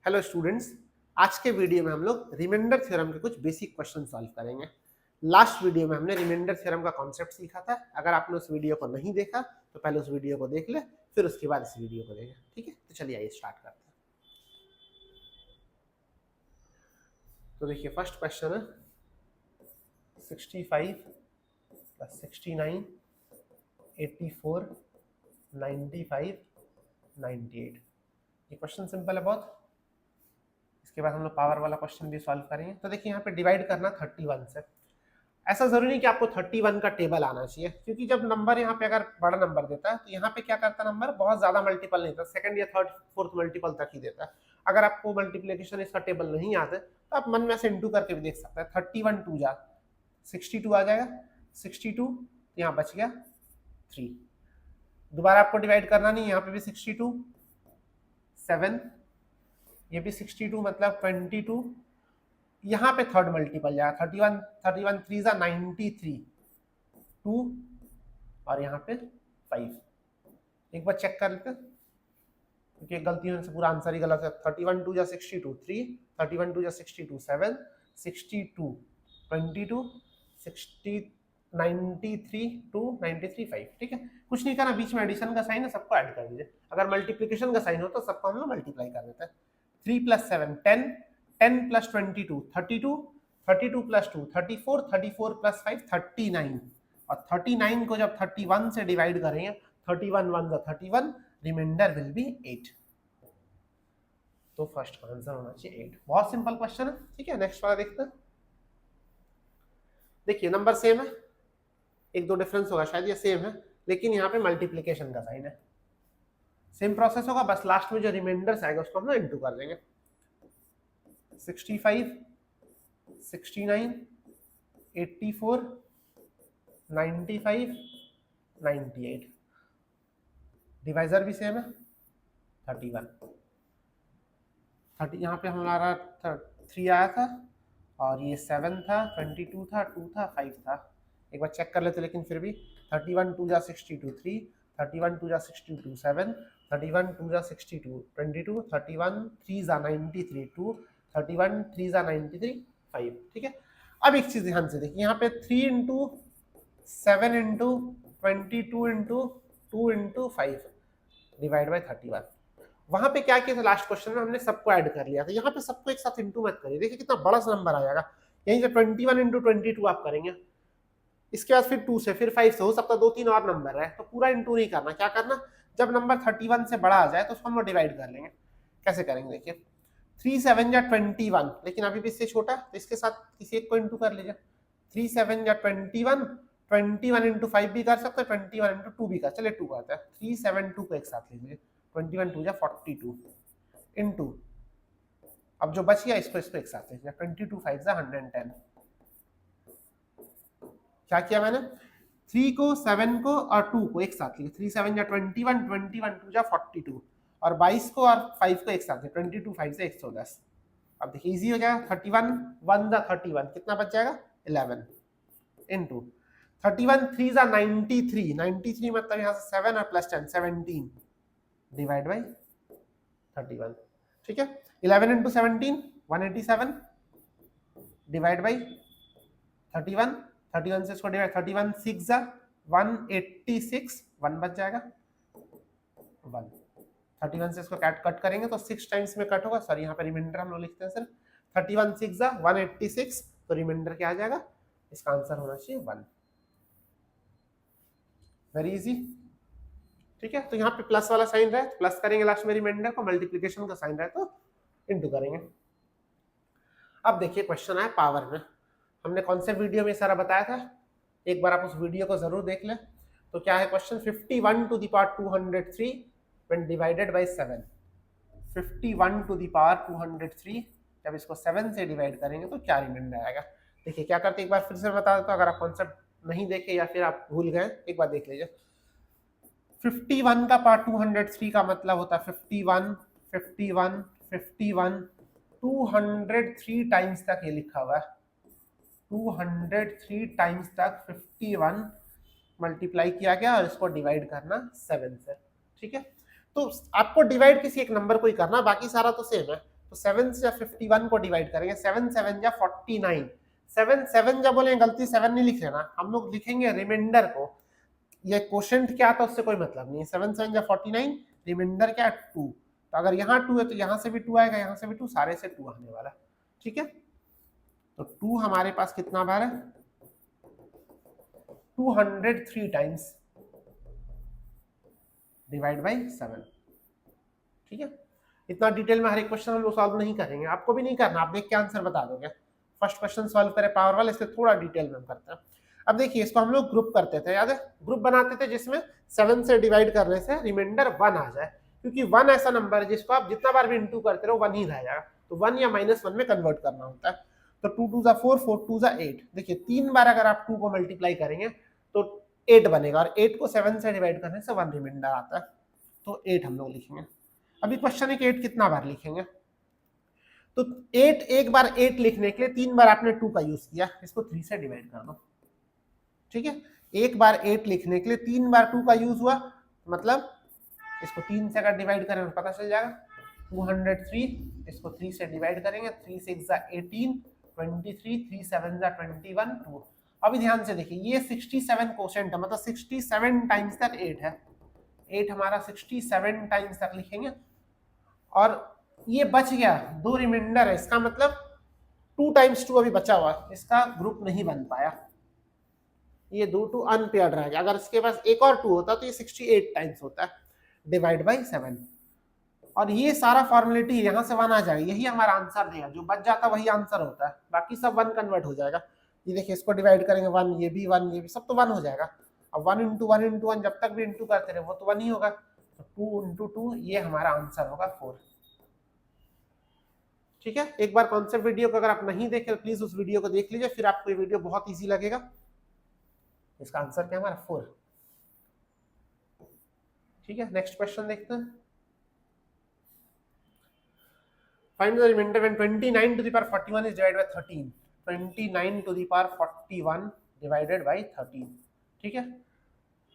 Hello students, आज के video में हम लोग रिमाइंडर थ्योरम के कुछ बेसिक क्वेश्चन सॉल्व करेंगे। लास्ट वीडियो में हमने रिमाइंडर थ्योरम का कॉन्सेप्ट सीखा था। अगर आपने उस वीडियो को नहीं देखा तो पहले उस वीडियो को देख ले, फिर उसके बाद इस वीडियो को देखें। ठीक है, तो चलिए आइए स्टार्ट करते हैं। तो देखिए फर्स्ट क्वेश्चन है 65 प्लस 69 84 95 98। ये क्वेश्चन सिंपल है बहुत। इसके बाद हम लोग पावर वाला क्वेश्चन भी सॉल्व करेंगे। तो देखिए यहाँ पे डिवाइड करना 31 से। ऐसा जरूरी नहीं कि आपको 31 का टेबल आना चाहिए, क्योंकि जब नंबर यहाँ पे अगर बड़ा नंबर देता है तो यहाँ पे क्या करता है, नंबर बहुत ज्यादा मल्टीपल नहीं देता, सेकंड या थर्ड फोर्थ मल्टीपल तक ही देता है। अगर आपको मल्टीप्लिकेशन इसका टेबल नहीं आता तो आप मन में से इंटू करके भी देख सकते हैं। 31 2 जा 62 आ जाएगा, 62 यहाँ बच गया 3। दोबारा आपको डिवाइड करना नहीं, यहाँ पे भी 62 7, ये भी 62 मतलब 22। यहाँ पे थर्ड मल्टीपल जाएगा 31 31 3 जा 93 2 और यहाँ पे 5। एक बार चेक कर लेते हैं क्योंकि गलती होने से पूरा आंसर ही गलत है। 31 2 जा 62 3, 31 2 जा 62 7, 62 22 60 93 2 93 5। ठीक है, कुछ नहीं करना, बीच में एडिशन का साइन है, सबको ऐड कर दीजिए। अगर मल्टीप्लिकेशन का साइन हो तो सबको हम लोग मल्टीप्लाई कर देते हैं। 3 + 7 10, 10 + 22 32, 32 + 2 34, 34 + 5 39। और 39 को जब 31 से डिवाइड करेंगे, 31 1 जा 31, रिमाइंडर विल बी 8। तो फर्स्ट का आंसर होना चाहिए 8। बहुत सिंपल क्वेश्चन है। ठीक है, नेक्स्ट वाला देखते हैं। देखिए नंबर सेम है, एक दो डिफरेंस होगा शायद, ये सेम है, लेकिन यहाँ पे मल्टीप्लिकेशन का साइन है। सेम प्रोसेस होगा, बस लास्ट में जो रिमाइंडर्स आएगा उसको हम लोग इंटू कर देंगे। 65 69 84 95 98। डिवाइजर भी सेम है 31। 30 यहाँ पे हमारा 3 आया था और ये 7 था, 22 था, 2 था, 5 था। एक बार चेक कर लेते, लेकिन फिर भी 31 2 जा 62 3, 31 2 जा 62 7, 31 2 जा 62 22, 31 3 जा 93 2, 31 3 जा 93 5। ठीक है, अब एक चीज ध्यान से देखिए, यहाँ पे 3 into 7 into 22 into 2 into 5 divide by 31। वहां पे क्या किया था, लास्ट क्वेश्चन में हमने सबको ऐड कर लिया था। यहाँ पे सबको एक साथ इंटू मत करिए, देखिए कितना बड़ा सा नंबर आ जाएगा। यहीं से 21 इंटू 22 आप करेंगे, इसके बाद फिर 2 से, फिर 5 से, हो सकता है 2-3 और नंबर है, तो पूरा इंटू नहीं करना। क्या करना, जब नंबर 31 से बड़ा आ जाए तो उसको हम लोग डिवाइड कर लेंगे। कैसे करेंगे देखिए, 3 7 जा 21, लेकिन अभी भी इससे छोटा, तो इसके साथ किसी एक को इंटू कर लीजिए। 3 7 जा 21, 21 इंटू 5 भी कर सकते हैं, 21 इंटू 2 भी कर, चलिए 2 करते हैं। 3 7 2 को एक साथ लीजिए, 21 2 जा 42 इंटू, अब जो बच गया इसको एक साथ लीजिए, 22 5 जा 110। क्या किया मैंने, 3 को 7 को और 2 को एक साथ लिया, 3 7 जा 21, 21 2 जा 42, और 22 को और 5 को एक साथ लिया, 22 5 से 110। अब देखिए इजी हो जाएगा, 31 1 जा 31, कितना बच जाएगा 11 इंटू 31 3 जा 93, 93 मतलब यहाँ से 7 और प्लस 10 17 डिवाइड बाई 31। ठीक है, 11 इंटू 17 187 डिवाइड बाई 31, 31 से इसको डिवाइड, 31 6 जा 186, 1 बच जाएगा 1। 31 से इसको कट करेंगे तो 6 टाइम्स में कट होगा, सॉरी यहाँ पे रिमाइंडर हम लोग लिखते हैं सिर्फ। 31 6 जा 186, तो रिमाइंडर क्या आ जाएगा, इसका आंसर होना चाहिए 1। Very easy. ठीक है, तो यहाँ पे प्लस वाला साइन रहे प्लस करेंगे लास्ट में रिमाइंडर को, मल्टीप्लिकेशन का साइन रहे तो इंटू करेंगे। अब देखिए क्वेश्चन है पावर में, हमने कौन से वीडियो में सारा बताया था, एक बार आप उस वीडियो को जरूर देख लें। तो क्या है question, 51 to the power 203 when divided by 7। 51 to the power 203, जब इसको 7 से डिवाइड करेंगे तो क्या रिमाइंडर आएगा। देखिए क्या करते, एक बार फिर से बता देता हूँ, अगर आप कॉन्सेप्ट नहीं देखे या फिर आप भूल गए, एक बार देख लीजिए। 51 का पावर 203 का मतलब होता है 51 51 51, 203 टाइम्स तक ये लिखा हुआ है, 203 टाइम्स तक 51 मल्टीप्लाई किया गया और इसको डिवाइड करना 7 से। ठीक है, तो आपको डिवाइड किसी एक नंबर को ही करना, बाकी सारा तो सेम है। तो 7 से 51 को डिवाइड करेंगे, 7 7 जा 49, 7 7 जब बोले गलती 7 नहीं लिख लेना, हम लोग लिखेंगे रिमाइंडर को, ये क्वोशंट क्या था उससे कोई मतलब नहीं है, 7 7 जा 49, रिमाइंडर क्या 2, तो अगर यहाँ 2 है तो यहाँ से भी 2 आएगा, यहाँ से भी 2, सारे से 2 आने वाला, ठीक है। तो 2 हमारे पास कितना बार है, 203 टाइम्स डिवाइड बाई 7, ठीक है। इतना डिटेल में हर एक क्वेश्चन हम लोग सॉल्व नहीं करेंगे, आपको भी नहीं करना, आप देख के आंसर बता दोगे। फर्स्ट क्वेश्चन सॉल्व करें पावर वाला, इससे थोड़ा डिटेल में हम करते हैं। अब देखिए इसको हम लोग ग्रुप करते थे, याद है, ग्रुप बनाते थे जिसमें 7 से डिवाइड करने से रिमाइंडर 1 आ जाए, क्योंकि 1 ऐसा नंबर है जिसको आप जितना बार भी इंटू करते रहो 1 ही रह जाएगा, तो 1 या -1 में कन्वर्ट करना होता है। तो 2 2 जा 4, 4 2 जा 8, देखिए 3 बार अगर आप 2 को मल्टीप्लाई करेंगे तो 8 बनेगा, और 8 को 7 से डिवाइड करने से 1 रिमाइंडर आता है, तो 8 हम लोग लिखेंगे। अभी क्वेश्चन है कि 8 कितना बार लिखेंगे, तो 8 एक बार 8 लिखने के लिए 3 बार आपने 2 का यूज किया, इसको 3 से डिवाइड कर दो, ठीक है। एक बार 8 लिखने के लिए 3 बार 2 का यूज हुआ, मतलब इसको 3 से अगर डिवाइड करें तो पता चल जाएगा 203, इसको 3 से डिवाइड करेंगे, 3 6 जा 18, 23, 3 7 जा 21, 2। अभी ध्यान से देखिए ये 67 क्वोशंट है, मतलब 67 टाइम्स तक 8 है, 8 हमारा 67 टाइम्स तक लिखेंगे, और ये बच गया 2 रिमाइंडर है, इसका मतलब 2 टाइम्स 2 अभी बचा हुआ, इसका ग्रुप नहीं बन पाया, ये 2 2 अनपेयर्ड रह गया। अगर इसके पास एक और 2 होता तो ये 68 टाइम्स होता है, डिवाइड बाई 7, और ये सारा फॉर्मेलिटी यहाँ से 1 आ जाएगा, यही हमारा आंसर देगा, जो बच जाता वही आंसर होता है, बाकी सब 1 कन्वर्ट हो जाएगा। ये देखिए इसको डिवाइड करेंगे 1, ये भी 1, ये भी सब तो 1 हो जाएगा। अब 1 इंटू 1 इंटू 1 जब तक भी इंटू करते रहे वो तो 1 ही होगा, तो 2 इंटू 2 ये हमारा आंसर होगा 4, ठीक है। एक बार कॉन्सेप्ट वीडियो को अगर आप नहीं देखे तो प्लीज उस वीडियो को देख लीजिए, फिर आपको ये वीडियो बहुत इजी लगेगा। इसका आंसर क्या हमारा 4, ठीक है। नेक्स्ट क्वेश्चन देखते हैं, find the remainder when 29 to the power 41 is divided by 13, 29 to the power 41 divided by 13, ठीक है।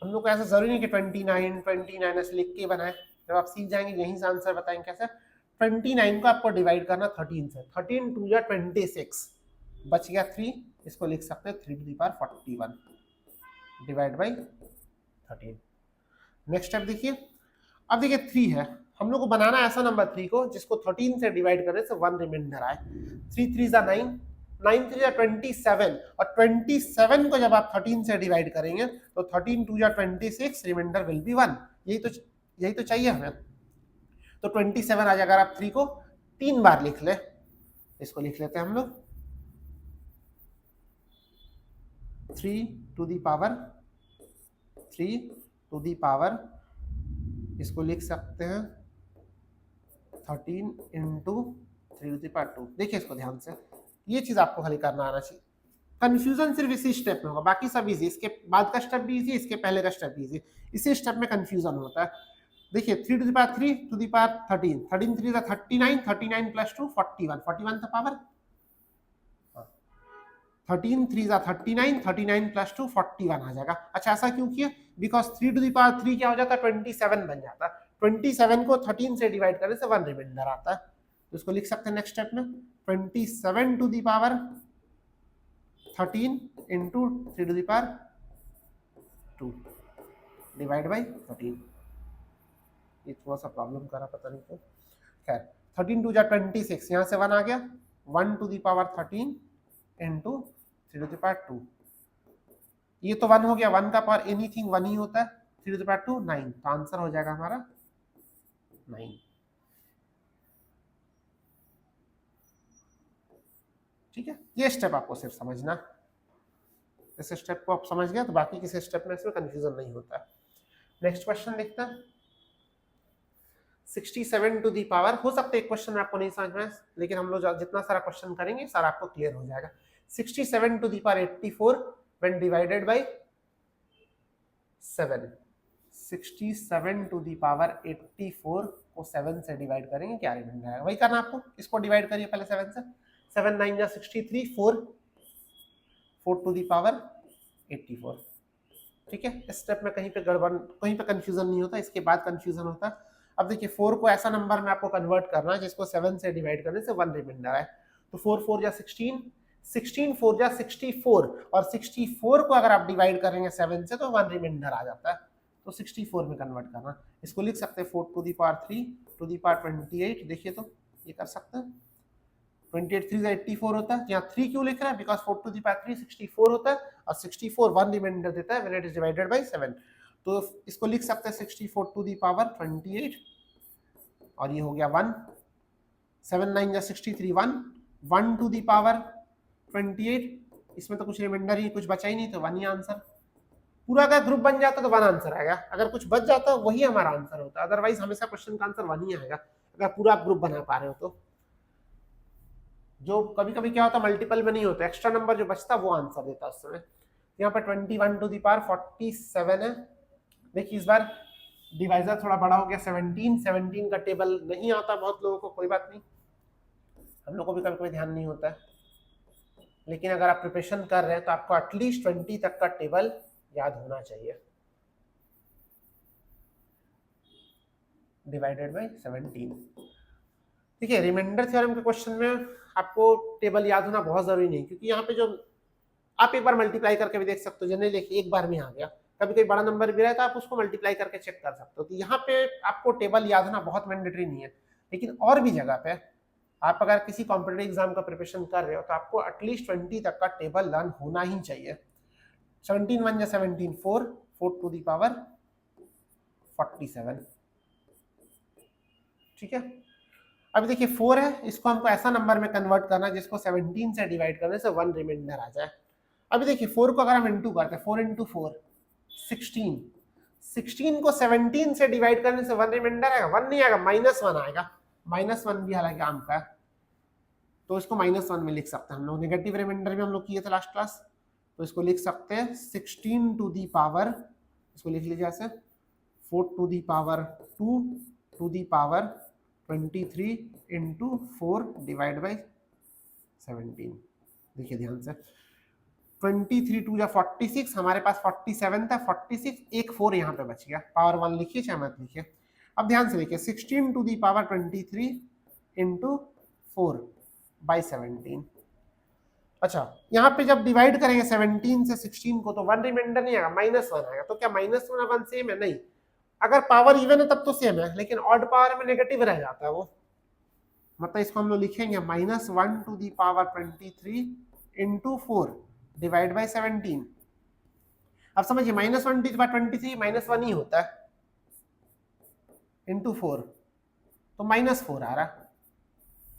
हम लोग को ऐसा जरूरी नहीं कि 29 ऐसे लिख के बनाए, जब आप सीख जाएंगे यहीं से आंसर बताएंगे कैसे। 29 को आपको डिवाइड करना 13 से, 13 2 या 26, बच गया 3, इसको लिख सकते हैं 3 to the power 41 divide by 13। Next step देखिए, अब देखिए 3 है, हम लोग को बनाना है ऐसा नंबर 3 को जिसको 13 से डिवाइड करने से 1 रिमाइंडर आए। 3 3 जा 9, 9 3 जा 27, और 27 को जब आप 13 से डिवाइड करेंगे तो 13 2 जा 26, रिमाइंडर विल बी 1, यही तो चाहिए हमें। तो 27 आ जाएगा, अगर आप 3 को 3 बार लिख ले, इसको लिख लेते हैं हम लोग 3 to the power 3 to the power, इसको लिख सकते हैं 13 इंटू 3 टू दी पावर 2। देखिए इसको ध्यान से, ये चीज आपको खाली करना आना चाहिए, कंफ्यूजन सिर्फ इसी स्टेप में होगा, बाकी सब इजी, इसके बाद का स्टेप भी इजी, इसके पहले का स्टेप भी इजी, इसी स्टेप में कंफ्यूजन होता है। देखिए 3 to the power 3 to the power 13, 13 3 जा 39, 39 प्लस 2 41, 41 का पावर 13 3 जा 39, 39 प्लस 2 41 आ जाएगा। अच्छा ऐसा क्यों किया, बिकॉज 3 टू द पावर 3 क्या हो जाता है 27 बन जाता है, 27 को 13 से डिवाइड करने से 1 रिमाइंडर आता है, तो इसको लिख सकते हैं नेक्स्ट स्टेप में 27 to the power 13 into 3 to the power 2 divide by 13। ये थोड़ा सा प्रॉब्लम कर रहा पता नहीं क्यों, खैर 13 टू जा 26, यहाँ से 1 आ गया, 1 to the power 13 into 3 to the power 2, ये तो 1 हो गया, 1 का पावर एनीथिंग 1 ही होता है, 3 टू द पावर 2 9, तो आंसर हो जाएगा हमारा 9, ठीक है। ये स्टेप आपको सिर्फ समझना, इस स्टेप को आप समझ गए तो बाकी किसी स्टेप में इसमें कंफ्यूजन नहीं होता है। नेक्स्ट क्वेश्चन देखते हैं, 67 टू दी पावर, हो सकता है एक क्वेश्चन में आपको नहीं समझ में, लेकिन हम लोग जितना सारा क्वेश्चन करेंगे सारा आपको क्लियर हो जाएगा। 67 to the power 84 when divided by 7, 67 to the power 84 को 7 से डिवाइड करेंगे, क्या रिमाइंडर आएगा, वही करना आपको, इसको डिवाइड करिए पहले 7 से, 7 9 जा 63, 4 टू दी पावर 84, ठीक है। इस स्टेप में कहीं पे गड़बड़, कहीं पे कंफ्यूजन नहीं होता, इसके बाद कंफ्यूजन होता है। अब देखिए 4 को ऐसा नंबर में आपको कन्वर्ट करना है जिसको 7 से डिवाइड करने से 1 रिमाइंडर है। तो 4 4 जा 16, 16 4 जा 64, और 64 को अगर आप डिवाइड करेंगे 7 से तो 1 रिमाइंडर आ जाता है। तो 64 में कन्वर्ट करना, इसको लिख सकते हैं 4 to the power 3 to the power 28। देखिए तो ये कर सकते हैं, 28 3 84 होता है। यहाँ 3 क्यों लिख रहा है? बिकॉज 4 टू दी पावर 3 64 होता है, और 64 1 रिमाइंडर देता है when it is divided by 7। तो इसको लिख सकते हैं 64 टू दी पावर 28, और ये हो गया 1, 7 9 जा 63, 1 टू दी पावर 28, इसमें तो कुछ रिमाइंडर ही कुछ बचा ही नहीं, तो 1 ही आंसर। पूरा अगर ग्रुप बन जाता तो 1 आंसर आएगा, अगर कुछ बच जाता वही हमारा आंसर होता, अदरवाइज हमेशा क्वेश्चन का आंसर 1 ही आएगा अगर पूरा आप ग्रुप बना पा रहे हो तो। जो कभी कभी क्या होता है मल्टीपल में नहीं होता, एक्स्ट्रा नंबर जो बचता वो आंसर देता उस समय। यहाँ पर 21 टू दी पावर 47 है। देखिए इस बार डिवाइजर थोड़ा बड़ा हो गया, 17 का टेबल नहीं आता बहुत लोगों को, कोई बात नहीं, हम लोग को भी कभी कोई ध्यान नहीं होता है, लेकिन अगर आप प्रिपरेशन कर रहे हैं तो आपको एटलीस्ट 20 तक का टेबल याद होना चाहिए। Divided by 17। देखिए रिमाइंडर थ्योरम के क्वेश्चन में आपको टेबल याद होना बहुत जरूरी नहीं, क्योंकि यहाँ पे जो आप एक बार मल्टीप्लाई करके भी देख सकते हो, जनरली एक बार में आ गया, कभी कोई बड़ा नंबर भी रहा तो आप उसको मल्टीप्लाई करके चेक कर सकते हो। तो यहाँ पे आपको टेबल याद होना बहुत मैंडेटरी नहीं है, लेकिन और भी जगह पे आप अगर किसी कॉम्पिटेटिव एग्जाम का प्रिपरेशन कर रहे हो तो आपको एटलीस्ट 20 तक का टेबल लर्न होना ही चाहिए। 17 1 या 17 4 4 टू दी पावर 47, ठीक है। अभी देखिए 4 है, इसको हमको ऐसा नंबर में कन्वर्ट करना है जिसको 17 से डिवाइड करने से 1 रिमाइंडर आ जाए। अभी देखिए 4 को अगर हम इंटू करते हैं, 4 इंटू 4 16, 16 को 17 से डिवाइड करने से 1 रिमाइंडर आएगा, 1 नहीं आएगा, -1 आएगा। -1 भी हालांकि आम का है, तो इसको -1 में लिख सकते हैं हम लोग। नेगेटिव रिमाइंडर भी हम लोग किए थे लास्ट क्लास, तो इसको लिख सकते हैं 16 टू दी पावर, इसको लिख लीजिए ऐसे 4 to the power 2 to the power 23 into 4 divide by 17। देखिए ध्यान से, 23 2 या 46, हमारे पास 47 था, 46 एक 4 यहाँ पे बच गया, पावर 1 लिखिए चाहे मत लिखिए। अब ध्यान से देखिए 16 to the power 23 into 4 by 17। अच्छा यहाँ पे जब डिवाइड करेंगे 17 से 16 को तो 1 रिमाइंडर नहीं आएगा, -1 आएगा। तो क्या -1 और 1 सेम है? नहीं, अगर पावर इवन है तब तो सेम है, लेकिन ऑड पावर में नेगेटिव रह जाता है वो, मतलब इसको हम लोग लिखेंगे -1 to the power 23 into 4 divide by 17। अब समझिए -1 टू दी पावर 23 -1 ही होता है, इंटू 4 तो -4 आ रहा है।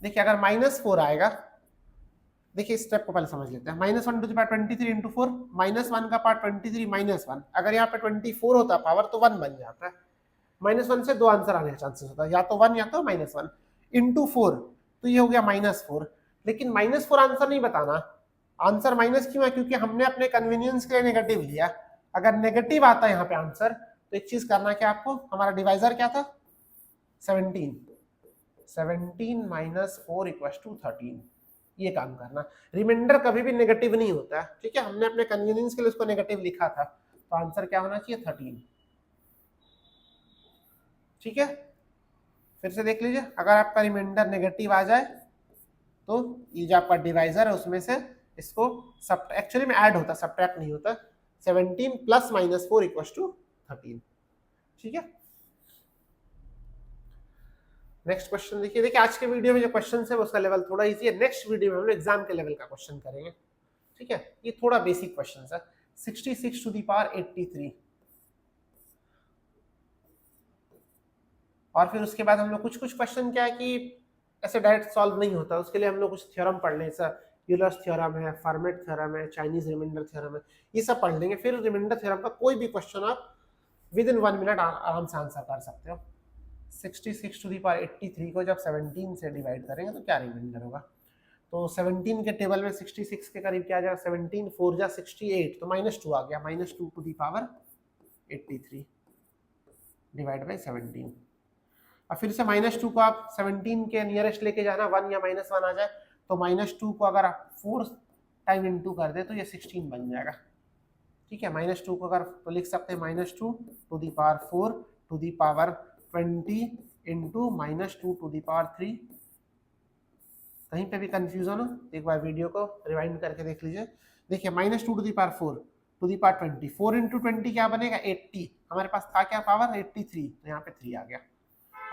देखिए अगर -4 आएगा, देखिए स्टेप को पहले समझ लेते हैं। -1 टू दी पावर 23 इंटू 4, -1 का पावर 23 -1, अगर यहाँ पे 24 होता पावर तो 1 बन जाता है। -1 से 2 आंसर आने का चांसेस होता है, या तो 1 या तो -1 इंटू 4, तो ये हो गया -4। लेकिन -4 आंसर नहीं बताना, आंसर माइनस क्यों है? क्योंकि हमने अपने कन्वीनियंस के लिए नेगेटिव लिया। अगर नेगेटिव आता है यहाँ पे आंसर तो एक चीज करना क्या आपको, हमारा डिवाइजर क्या था 17, 17 - 4 = 13, ये काम करना। रिमाइंडर कभी भी नेगेटिव नहीं होता है, ठीक है, हमने अपने कन्वीनियंस के लिए उसको नेगेटिव लिखा था, तो आंसर क्या होना चाहिए 13, ठीक है। फिर से देख लीजिए, अगर आपका रिमाइंडर नेगेटिव आ जाए तो ये जो आपका डिवाइजर है उसमें से इसको सब एक्चुअली में ऐड होता, सब्ट्रैक्ट नहीं होता। 17 + -4 = 13, ठीक है। नेक्स्ट क्वेश्चन देखिए आज के वीडियो में जो क्वेश्चन है उसका लेवल थोड़ा इजी है, नेक्स्ट वीडियो में हम लोग एग्जाम के लेवल का क्वेश्चन करेंगे, ठीक है। ये थोड़ा बेसिक क्वेश्चन है। 66 टू दी पावर 83, और फिर उसके बाद हम लोग कुछ क्वेश्चन क्या है कि ऐसे डायरेक्ट सॉल्व नहीं होता, उसके लिए हम लोग कुछ थ्योरम पढ़ लें, सर यूलर्स थ्योरम है, फर्मेट थ्योरम है, चाइनीज रिमाइंडर थ्योरम है, ये सब पढ़ लेंगे। फिर रिमाइंडर थ्योरम का कोई भी क्वेश्चन आप विद इन 1 मिनट आराम से आंसर कर सकते हो। 66 टू दी पावर 83 को जब 17 से डिवाइड करेंगे तो क्या रिमाइंडर होगा, तो 17 के टेबल में 66 के करीब क्या आ जाएगा, 17 4 जा 68, तो -2 आ गया, -2 to the power 83 divide by 17। और फिर से -2 को आप 17 के नियरेस्ट लेके जाना, 1 या -1 आ जाए, तो -2 को अगर आप 4 टाइम इंटू कर दे तो ये 16 बन जाएगा, ठीक है। -2 को अगर तो लिख सकते हैं -2 to the power 4 to the power 20 into -2⁻3। कहीं पे भी कंफ्यूजन हो तो एक बार वीडियो को रिवाइंड करके देख लीजिए। देखिए -2⁴ टू दी पावर 20, 4 इंटू 20 क्या बनेगा 80, हमारे पास था क्या पावर 83, तो यहाँ पे 3 आ गया।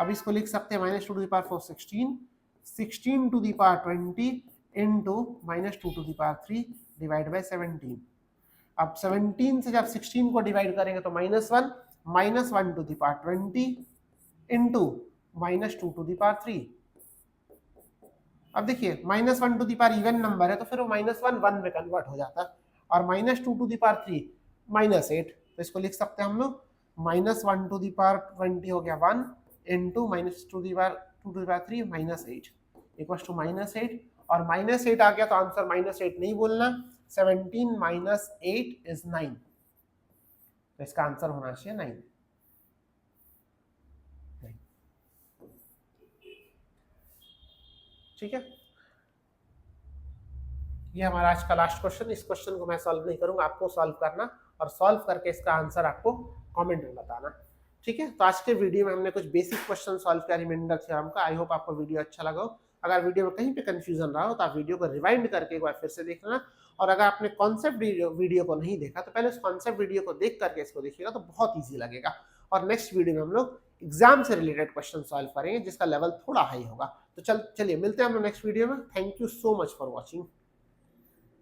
अब इसको लिख सकते हैं -2⁴ 16, 16 to the power 20 into -2⁻3 divide by 17। अब 17 से जब 16 को डिवाइड करेंगे तो -1, -1 टू दी पावर 20 इंटू -2⁻3। अब देखिए -1 to the power even number है तो फिर वो -1 1 में कन्वर्ट हो जाता है, और -2⁻3 -8, तो इसको लिख सकते हैं हम लोग -1 टू दी पावर 20 हो गया 1 इंटू -2⁻3 -8 इक्वल टू -8, और -8 आ गया तो आंसर -8 नहीं बोलना, 17 - 8 इज 9, तो इसका आंसर होना चाहिए 9। ठीक है, ये हमारा आज का लास्ट क्वेश्चन। इस क्वेश्चन को मैं सॉल्व नहीं करूंगा, आपको सॉल्व करना, और सॉल्व करके इसका आंसर आपको कमेंट में बताना। ठीक है, तो आज के वीडियो में हमने कुछ बेसिक क्वेश्चन सॉल्व किया रिमाइंडर थ्योरम का। आई होप आपको वीडियो अच्छा लगा हो। अगर वीडियो में कहीं पे कंफ्यूजन रहा हो तो आप वीडियो को रिवाइंड करके एक बार फिर से देख लेना, और अगर आपने कॉन्सेप्ट वीडियो को नहीं देखा तो पहले उस कॉन्सेप्ट वीडियो को देख करके इसको देखिएगा तो बहुत ईजी लगेगा। और नेक्स्ट वीडियो में हम लोग एग्जाम से रिलेटेड क्वेश्चन सॉल्व करेंगे जिसका लेवल थोड़ा हाई होगा। तो चलिए मिलते हैं हम लोग नेक्स्ट वीडियो में। Thank you so much for watching.